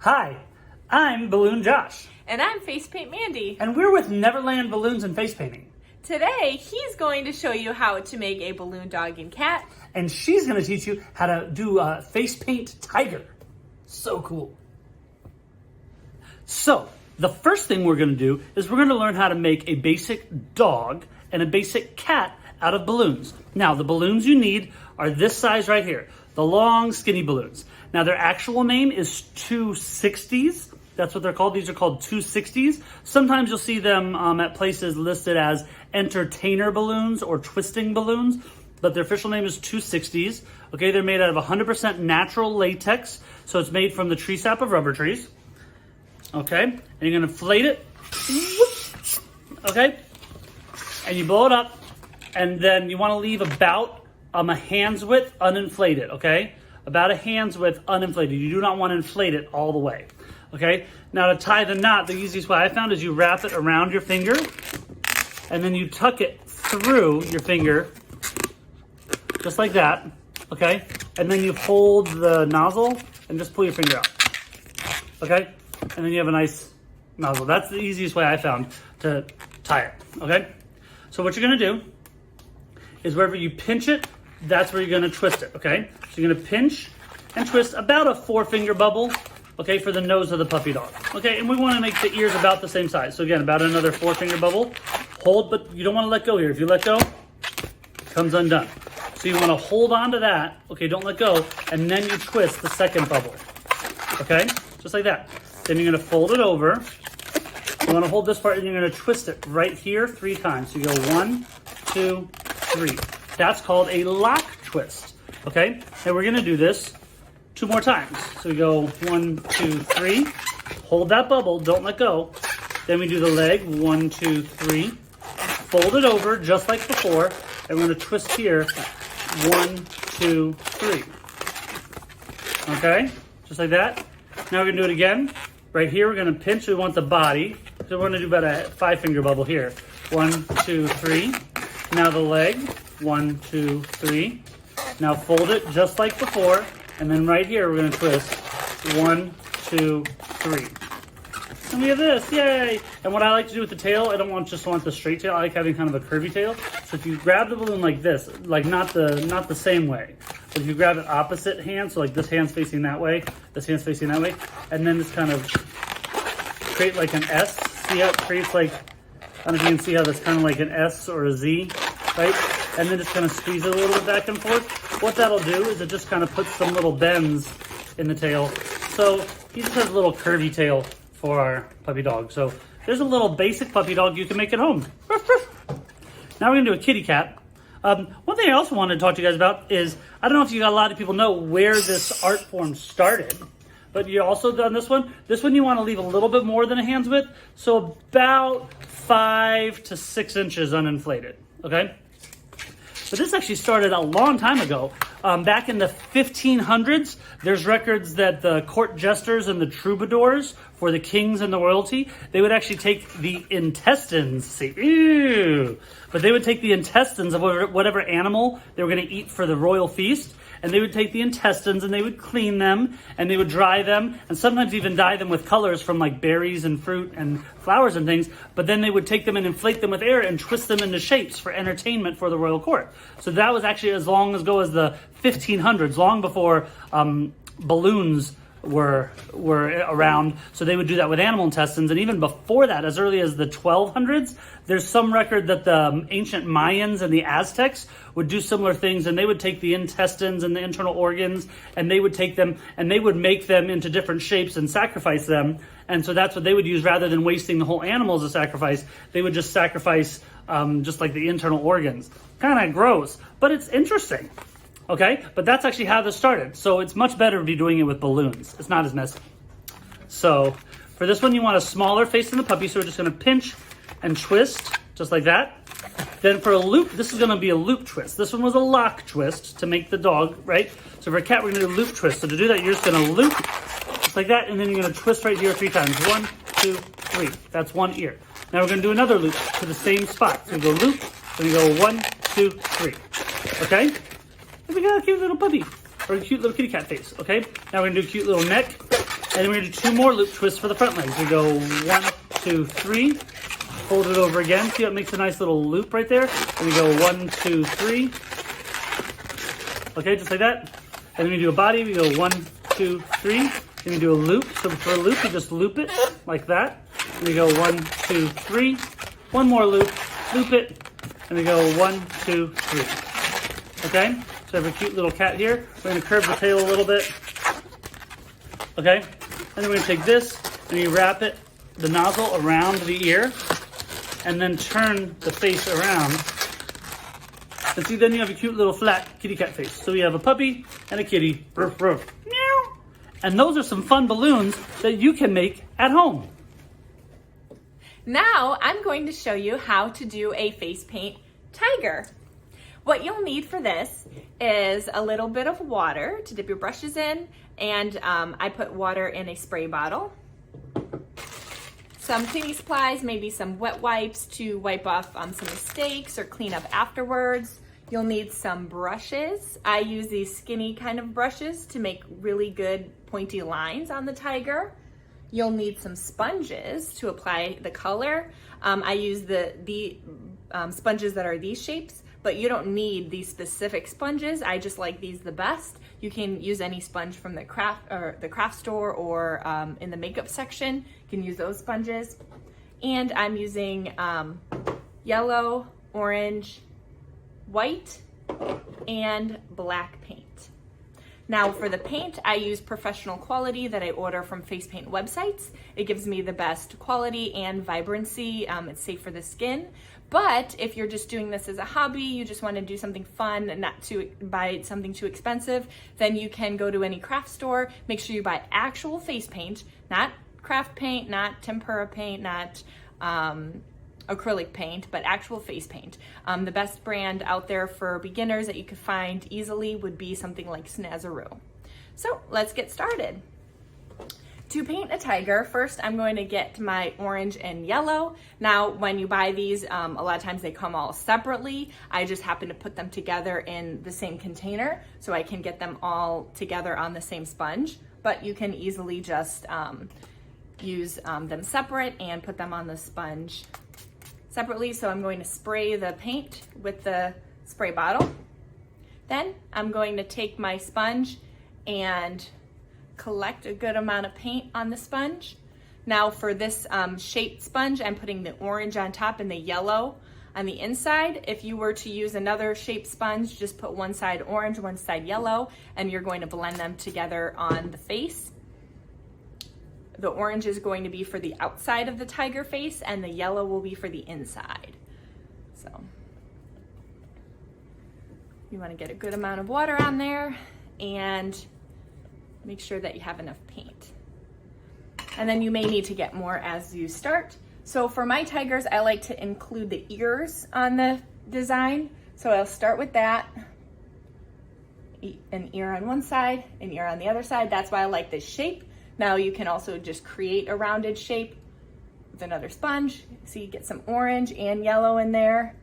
Hi, I'm Balloon Josh. And I'm Facepaint Mandy. And we're with Neverland Balloons and Face Painting. Today, he's going to show you how to make a balloon dog and cat. And she's going to teach you how to do a face paint tiger. So cool. So, the first thing we're going to do is we're going to learn how to make a basic dog and a basic cat out of balloons. Now, the balloons you need are this size right here. The long, skinny balloons. Now, their actual name is 260s. That's what they're called. These are called 260s. Sometimes you'll see them at places listed as entertainer balloons or twisting balloons, but their official name is 260s. Okay, they're made out of 100% natural latex, so it's made from the tree sap of rubber trees. Okay, and you're gonna inflate it. Okay, and you blow it up, and then you want to leave about a hand's width uninflated. Okay, about a hand's width uninflated. You do not want to inflate it all the way. Okay, now to tie the knot, the easiest way I found is you wrap it around your finger and then you tuck it through your finger, just like that, okay? And then you hold the nozzle and just pull your finger out, okay? And then you have a nice nozzle. That's the easiest way I found to tie it, okay? So what you're gonna do is wherever you pinch it, that's where you're gonna twist it, okay? So you're gonna pinch and twist about a 4-finger bubble, okay, for the nose of the puppy dog. Okay, and we want to make the ears about the same size. So again, about another 4-finger bubble. Hold, but you don't want to let go here. If you let go, it comes undone. So you want to hold on to that. Okay, don't let go. And then you twist the second bubble. Okay, just like that. Then you're going to fold it over. You want to hold this part and you're going to twist it right here 3 times. So you go 1, 2, 3. That's called a lock twist. Okay, and we're going to do this 2 more times. So we go 1, 2, 3. Hold that bubble, don't let go. Then we do the leg, 1, 2, 3. Fold it over just like before, and we're gonna twist here, 1, 2, 3. Okay, just like that. Now we're gonna do it again. Right here, we're gonna pinch, we want the body. So we're gonna do about a 5-finger bubble here. 1, 2, 3. Now the leg, 1, 2, 3. Now fold it just like before. And then right here, we're gonna twist 1, 2, 3. And we have this, yay! And what I like to do with the tail, I don't just want the straight tail, I like having kind of a curvy tail. So if you grab the balloon like this, like not the same way, but if you grab it opposite hand, so like this hand's facing that way, this hand's facing that way, and then just kind of create like an S. See how it creates like, I don't know if you can see how that's kind of like an S or a Z, right? And then just kind of squeeze it a little bit back and forth. What that'll do is it just kind of puts some little bends in the tail. So he just has a little curvy tail for our puppy dog. So there's a little basic puppy dog you can make at home. Now we're gonna do a kitty cat. One thing I also wanted to talk to you guys about is, I don't know if a lot of people know where this art form started, but you also done this one. This one you want to leave a little bit more than a hand's width, so about 5 to 6 inches uninflated, okay? But this actually started a long time ago. Back in the 1500s, there's records that the court jesters and the troubadours for the kings and the royalty, they would actually take the intestines, but they would take the intestines of whatever animal they were going to eat for the royal feast, and they would take the intestines and they would clean them and they would dry them and sometimes even dye them with colors from like berries and fruit and flowers and things, but then they would take them and inflate them with air and twist them into shapes for entertainment for the royal court. So that was actually as long ago as the 1500s, long before balloons were around. So they would do that with animal intestines, and even before that, as early as the 1200s, there's some record that the ancient Mayans and the Aztecs would do similar things, and they would take the intestines and the internal organs and they would take them and they would make them into different shapes and sacrifice them. And so that's what they would use. Rather than wasting the whole animal as a sacrifice, they would just sacrifice just like the internal organs. Kind of gross, but it's interesting. Okay, but that's actually how this started. So it's much better to be doing it with balloons. It's not as messy. So for this one, you want a smaller face than the puppy. So we're just gonna pinch and twist, just like that. Then for a loop, this is gonna be a loop twist. This one was a lock twist to make the dog, right? So for a cat, we're gonna do a loop twist. So to do that, you're just gonna loop, just like that, and then you're gonna twist right here 3 times. 1, 2, 3, that's 1 ear. Now we're gonna do another loop to the same spot. So we go loop, then we go 1, 2, 3, okay? And we got a cute little puppy, or a cute little kitty cat face, okay? Now we're gonna do a cute little neck, And then we're gonna do 2 more loop twists for the front legs. We go 1, 2, 3. Fold it over again. See how it makes a nice little loop right there? And we go 1, 2, 3. Okay, just like that. And then we do a body. We go 1, 2, 3. Then we do a loop. So for a loop, we just loop it like that. And we go 1, 2, 3. One more loop. Loop it. And we go 1, 2, 3. Okay? So I have a cute little cat here. We're going to curve the tail a little bit. Okay? And then we're going to take this and you wrap it, the nozzle around the ear, and then turn the face around. And see, then you have a cute little flat kitty cat face. So we have a puppy and a kitty. Ruff, ruff. Meow. And those are some fun balloons that you can make at home. Now I'm going to show you how to do a face paint tiger. What you'll need for this is a little bit of water to dip your brushes in, and I put water in a spray bottle. Some cleaning supplies, maybe some wet wipes to wipe off some mistakes or clean up afterwards. You'll need some brushes. I use these skinny kind of brushes to make really good pointy lines on the tiger. You'll need some sponges to apply the color. I use the sponges that are these shapes, but you don't need these specific sponges. I just like these the best. You can use any sponge from the craft store or in the makeup section. You can use those sponges. And I'm using yellow, orange, white, and black paint. Now for the paint, I use professional quality that I order from face paint websites. It gives me the best quality and vibrancy. It's safe for the skin. But if you're just doing this as a hobby, you just want to do something fun and not to buy something too expensive, then you can go to any craft store. Make sure you buy actual face paint, not craft paint, not tempera paint, not acrylic paint, but actual face paint. The best brand out there for beginners that you could find easily would be something like Snazzaroo. So let's get started. To paint a tiger, first I'm going to get my orange and yellow. Now when you buy these, a lot of times they come all separately. I just happen to put them together in the same container so I can get them all together on the same sponge, but you can easily just use them separate and put them on the sponge separately. So I'm going to spray the paint with the spray bottle. Then I'm going to take my sponge and collect a good amount of paint on the sponge. Now for this shaped sponge, I'm putting the orange on top and the yellow on the inside. If you were to use another shaped sponge, just put one side orange, one side yellow, and you're going to blend them together on the face. The orange is going to be for the outside of the tiger face and the yellow will be for the inside. So you want to get a good amount of water on there and make sure that you have enough paint. And then you may need to get more as you start. So for my tigers, I like to include the ears on the design. So I'll start with that. An ear on one side, an ear on the other side. That's why I like this shape. Now you can also just create a rounded shape with another sponge. So you get some orange and yellow in there.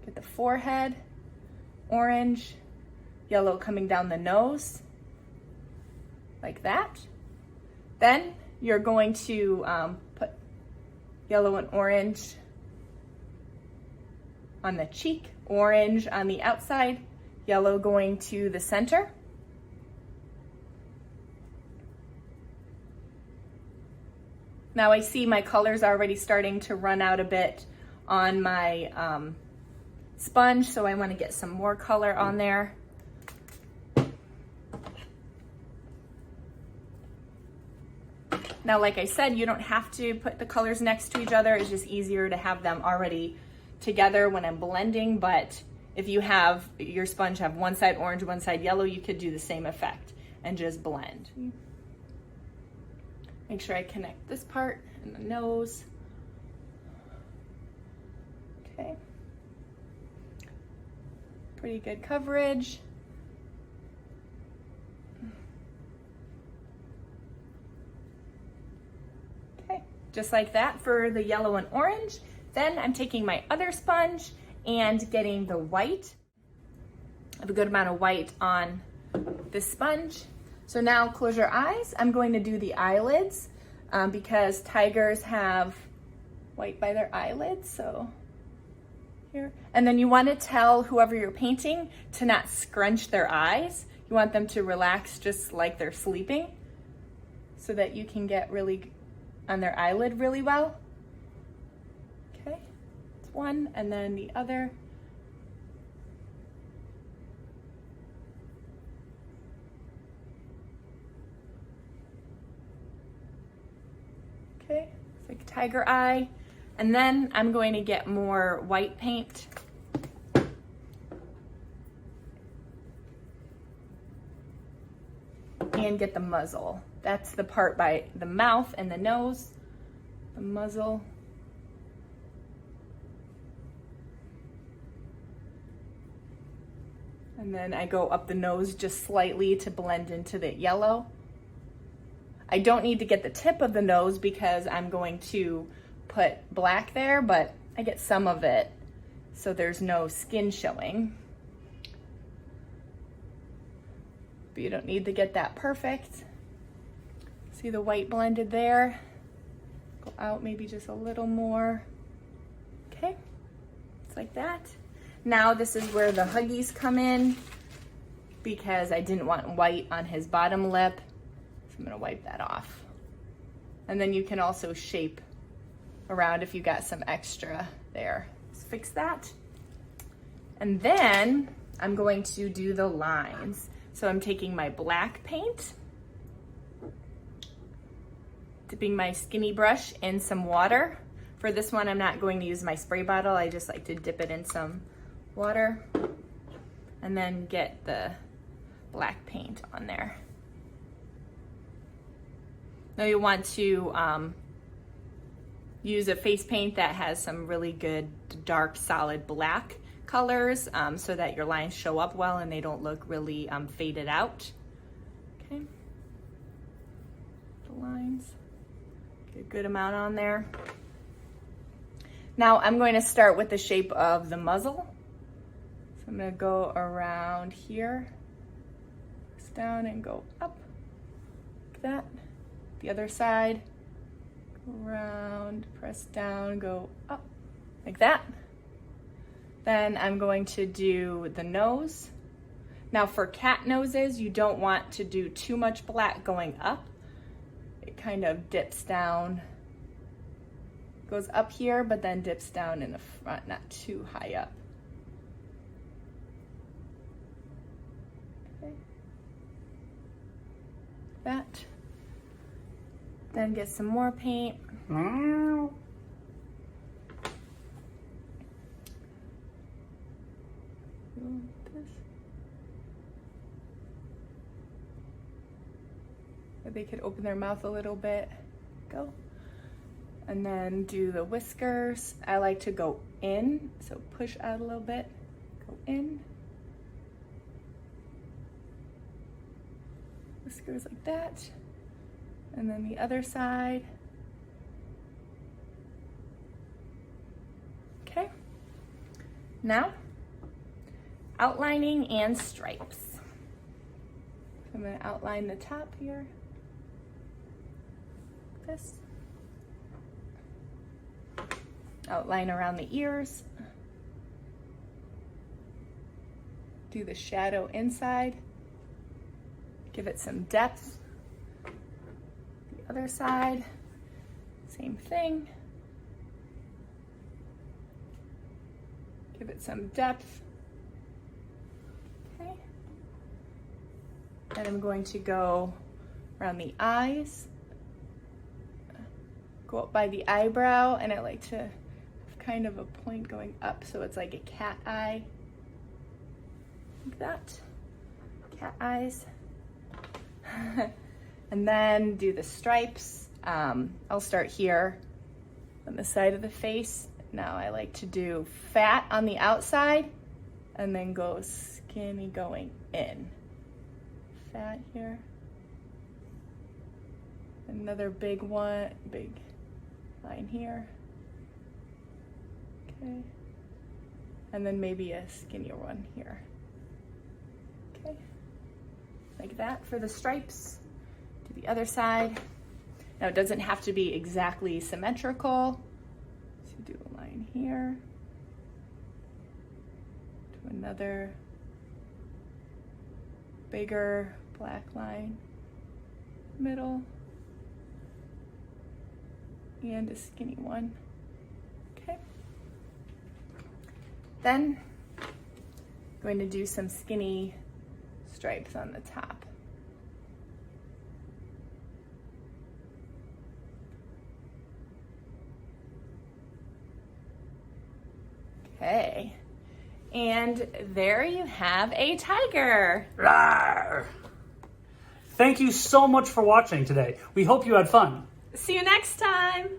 Get the forehead, orange, yellow coming down the nose, like that. Then you're going to put yellow and orange on the cheek, orange on the outside, yellow going to the center. Now I see my colors already starting to run out a bit on my sponge, so I want to get some more color on there. Now, like I said, you don't have to put the colors next to each other. It's just easier to have them already together when I'm blending, but if you have your sponge have one side orange, one side yellow, you could do the same effect and just blend. Make sure I connect this part and the nose. Okay. Pretty good coverage. Okay, just like that for the yellow and orange. Then I'm taking my other sponge and getting the white. I have a good amount of white on this sponge. So now close your eyes. I'm going to do the eyelids because tigers have white by their eyelids, so here. And then you want to tell whoever you're painting to not scrunch their eyes. You want them to relax just like they're sleeping so that you can get really on their eyelid really well. Okay, that's one, and then the other. Okay, it's like a tiger eye. And then I'm going to get more white paint. And get the muzzle. That's the part by the mouth and the nose, the muzzle. And then I go up the nose just slightly to blend into the yellow. I don't need to get the tip of the nose because I'm going to put black there, but I get some of it so there's no skin showing. But you don't need to get that perfect. See the white blended there? Go out maybe just a little more. Okay, it's like that. Now this is where the huggies come in because I didn't want white on his bottom lip. So I'm gonna wipe that off. And then you can also shape around if you got some extra there. Let's fix that. And then I'm going to do the lines. So I'm taking my black paint, dipping my skinny brush in some water. For this one, I'm not going to use my spray bottle. I just like to dip it in some water and then get the black paint on there. Now you want to use a face paint that has some really good dark solid black colors so that your lines show up well and they don't look really faded out. Okay, the lines, get a good amount on there. Now I'm going to start with the shape of the muzzle. So I'm going to go around here, press down and go up like that. The other side, go around, press down, go up like that. Then I'm going to do the nose. Now for cat noses, you don't want to do too much black going up. It kind of dips down, goes up here, but then dips down in the front, not too high up. Okay. That. Then get some more paint. They could open their mouth a little bit. Go. And then do the whiskers. I like to go in, so push out a little bit, go in. Whiskers like that. And then the other side. Okay. Now, outlining and stripes. So I'm going to outline the top here. This. Outline around the ears. Do the shadow inside. Give it some depth. The other side, same thing. Give it some depth. Okay. And I'm going to go around the eyes. Go up by the eyebrow, and I like to have kind of a point going up so it's like a cat eye. Like that. Cat eyes. And then do the stripes. I'll start here on the side of the face. Now I like to do fat on the outside and then go skinny going in. Fat here. Another big one, big line here. Okay. And then maybe a skinnier one here. Okay. Like like that for the stripes. Do the other side. Now it doesn't have to be exactly symmetrical. So do a line here. Do another bigger black line, middle, and a skinny one. Okay. Then going to do some skinny stripes on the top. Okay, and there you have a tiger. Rawr. Thank you so much for watching today. We hope you had fun. See you next time.